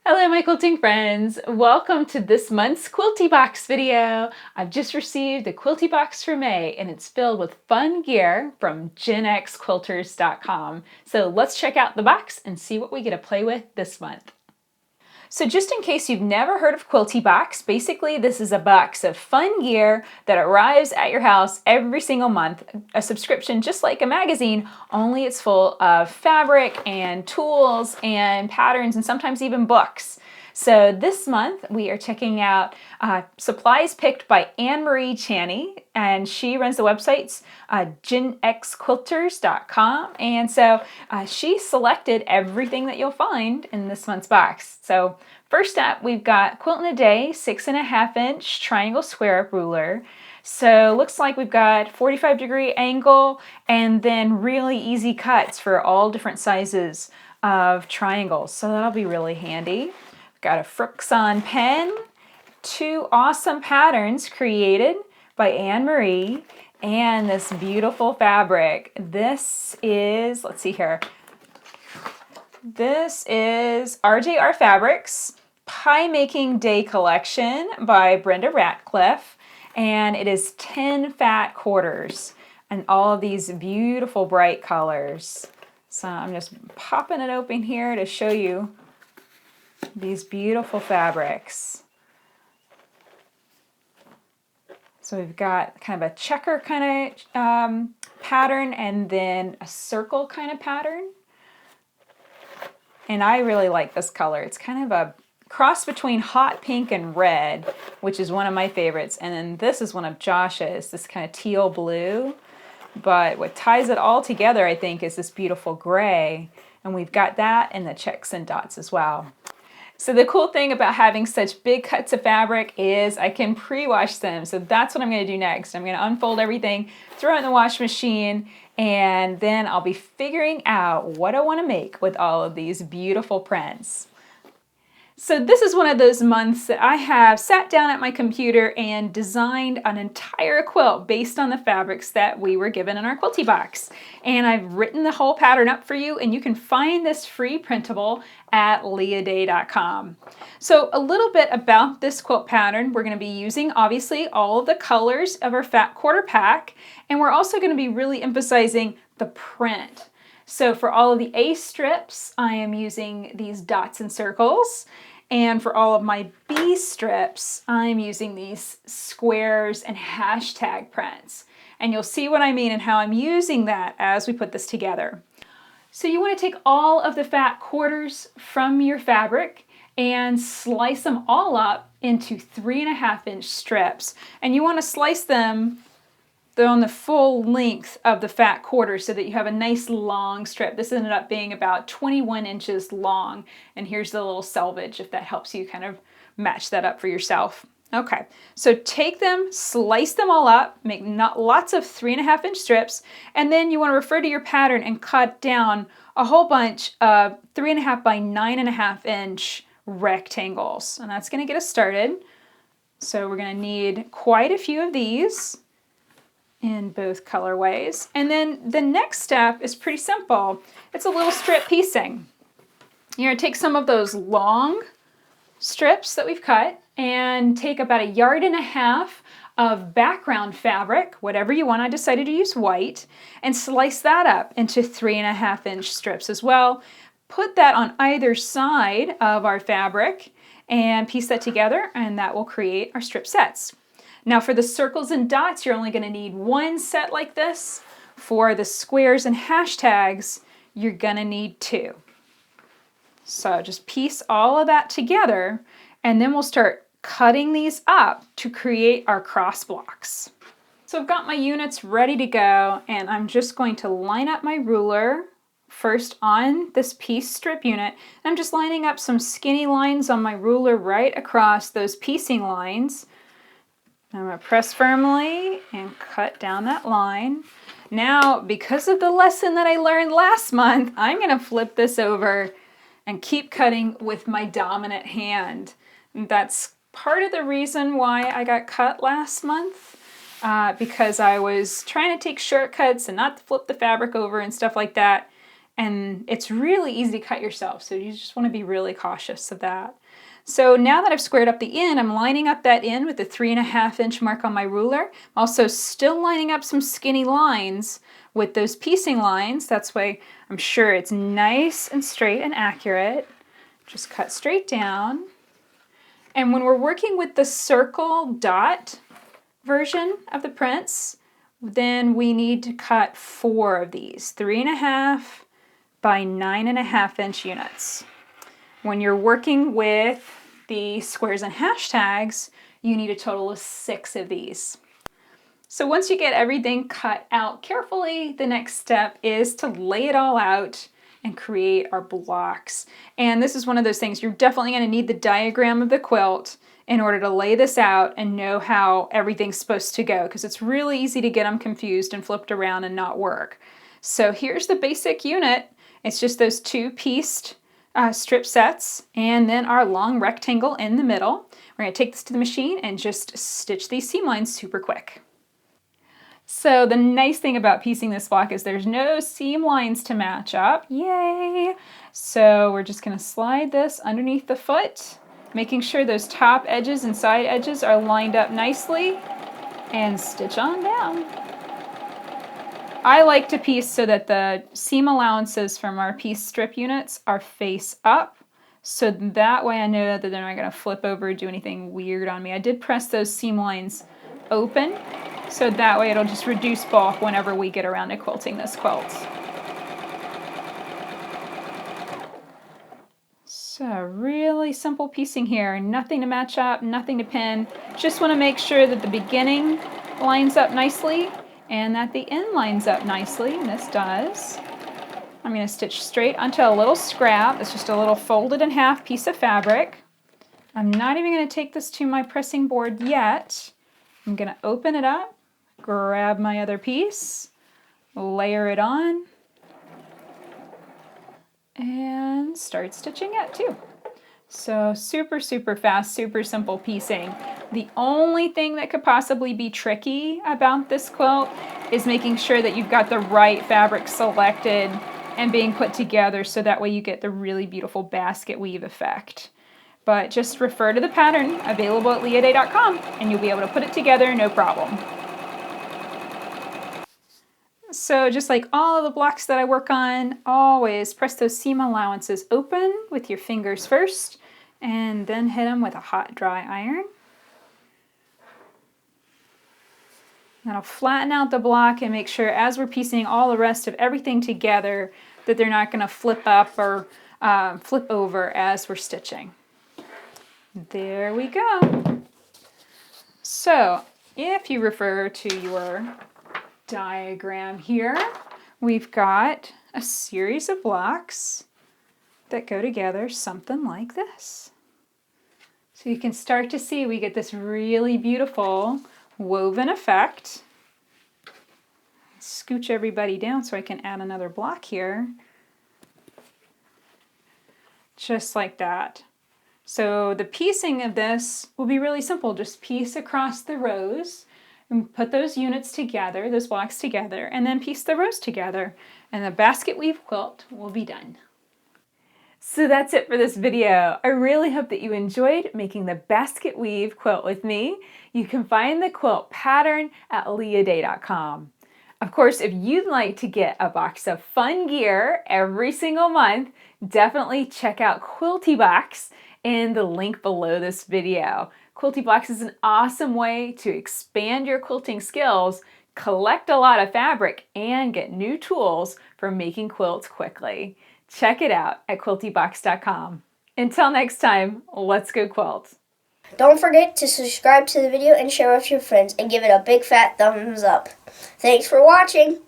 Hello my quilting friends! Welcome to this month's Quilty Box video. I've just received a Quilty Box for May and it's filled with fun gear from genxquilters.com. So let's check out the box and see what we get to play with this month. So just in case you've never heard of Quilty Box, basically this is a box of fun gear that arrives at your house every single month. A subscription just like a magazine, only it's full of fabric and tools and patterns and sometimes even books. So this month we are checking out supplies picked by Anne-Marie Chaney, and she runs the websites genxquilters.com, and so she selected everything that you'll find in this month's box. So first up, we've got Quilt in a Day 6.5-inch triangle square ruler. So looks like we've got 45-degree angle and then really easy cuts for all different sizes of triangles. So that'll be really handy. We've got a Fruxon pen, two awesome patterns created by Anne-Marie, and this beautiful fabric. This is, let's see here, this is RJR Fabrics Pie Making Day Collection by Brenda Ratcliffe, and it is 10 fat quarters and all of these beautiful bright colors. So I'm just popping it open here to show you these beautiful fabrics. So we've got kind of a checker kind of pattern and then a circle kind of pattern. And I really like this color. It's kind of a cross between hot pink and red, which is one of my favorites. And then this is one of Josh's, this kind of teal blue. But what ties it all together, I think, is this beautiful gray. And we've got that in the checks and dots as well. So the cool thing about having such big cuts of fabric is I can pre-wash them. So that's what I'm going to do next. I'm going to unfold everything, throw it in the wash machine, and then I'll be figuring out what I want to make with all of these beautiful prints. So this is one of those months that I have sat down at my computer and designed an entire quilt based on the fabrics that we were given in our Quilty Box. And I've written the whole pattern up for you, and you can find this free printable at leahday.com. So a little bit about this quilt pattern. We're going to be using obviously all of the colors of our fat quarter pack, and we're also going to be really emphasizing the print. So for all of the A strips, I am using these dots and circles. And for all of my B strips, I'm using these squares and hashtag prints. And you'll see what I mean and how I'm using that as we put this together. So you want to take all of the fat quarters from your fabric and slice them all up into 3.5-inch strips. And you want to slice them on the full length of the fat quarter so that you have a nice long strip. This ended up being about 21 inches long. And here's the little selvage if that helps you kind of match that up for yourself. Okay, so take them, slice them all up, make lots of 3.5-inch strips, and then you want to refer to your pattern and cut down a whole bunch of 3.5 by 9.5-inch rectangles. And that's going to get us started. So we're going to need quite a few of these in both colorways. And then the next step is pretty simple. It's a little strip piecing. You're going to take some of those long strips that we've cut and take about 1.5 yards of background fabric, whatever you want. I decided to use white, and slice that up into 3.5-inch strips as well. Put that on either side of our fabric and piece that together, and that will create our strip sets. Now for the circles and dots, you're only going to need one set like this. For the squares and hashtags, you're going to need 2. So just piece all of that together, and then we'll start cutting these up to create our cross blocks. So I've got my units ready to go, and I'm just going to line up my ruler first on this piece strip unit. I'm just lining up some skinny lines on my ruler right across those piecing lines. I'm going to press firmly and cut down that line. Now, because of the lesson that I learned last month, I'm going to flip this over and keep cutting with my dominant hand. That's part of the reason why I got cut last month, because I was trying to take shortcuts and not flip the fabric over and stuff like that. and it's really easy to cut yourself, so you just want to be really cautious of that. So now that I've squared up the end, I'm lining up that end with the 3.5 inch mark on my ruler. I'm also still lining up some skinny lines with those piecing lines. That's why I'm sure it's nice and straight and accurate. Just cut straight down. And when we're working with the circle dot version of the prints, then we need to cut 4 of these, 3.5 by 9.5 inch units. When you're working with the squares and hashtags, you need a total of 6 of these. So once you get everything cut out carefully, the next step is to lay it all out and create our blocks. And this is one of those things, you're definitely going to need the diagram of the quilt in order to lay this out and know how everything's supposed to go, because it's really easy to get them confused and flipped around and not work. So here's the basic unit. It's just those 2 pieced strip sets and then our long rectangle in the middle. We're going to take this to the machine and just stitch these seam lines super quick. So the nice thing about piecing this block is there's no seam lines to match up. Yay! So we're just going to slide this underneath the foot, making sure those top edges and side edges are lined up nicely, and stitch on down. I like to piece so that the seam allowances from our piece strip units are face up, so that way I know that they're not going to flip over or do anything weird on me. I did press those seam lines open, so that way it'll just reduce bulk whenever we get around to quilting this quilt. So really simple piecing here, nothing to match up, nothing to pin. Just want to make sure that the beginning lines up nicely and that the end lines up nicely, and this does. I'm going to stitch straight onto a little scrap. It's just a little folded in half piece of fabric. I'm not even going to take this to my pressing board yet. I'm going to open it up, grab my other piece, layer it on, and start stitching it too. So super, super fast, super simple piecing. The only thing that could possibly be tricky about this quilt is making sure that you've got the right fabric selected and being put together so that way you get the really beautiful basket weave effect. But just refer to the pattern available at leahday.com and you'll be able to put it together no problem. So just like all of the blocks that I work on, always press those seam allowances open with your fingers first and then hit them with a hot dry iron. That'll flatten out the block and make sure as we're piecing all the rest of everything together that they're not going to flip up or flip over as we're stitching. There we go. So if you refer to your diagram here, we've got a series of blocks that go together something like this. So you can start to see we get this really beautiful woven effect. Scooch everybody down so I can add another block here. Just like that. So the piecing of this will be really simple. Just piece across the rows and put those units together, those blocks together, and then piece the rows together. And the basket weave quilt will be done. So that's it for this video. I really hope that you enjoyed making the basket weave quilt with me. You can find the quilt pattern at leahday.com. Of course, if you'd like to get a box of fun gear every single month, definitely check out Quilty Box in the link below this video. Quilty Box is an awesome way to expand your quilting skills, collect a lot of fabric, and get new tools for making quilts quickly. Check it out at quiltybox.com. Until next time, let's go quilt. Don't forget to subscribe to the video and share with your friends and give it a big fat thumbs up. Thanks for watching.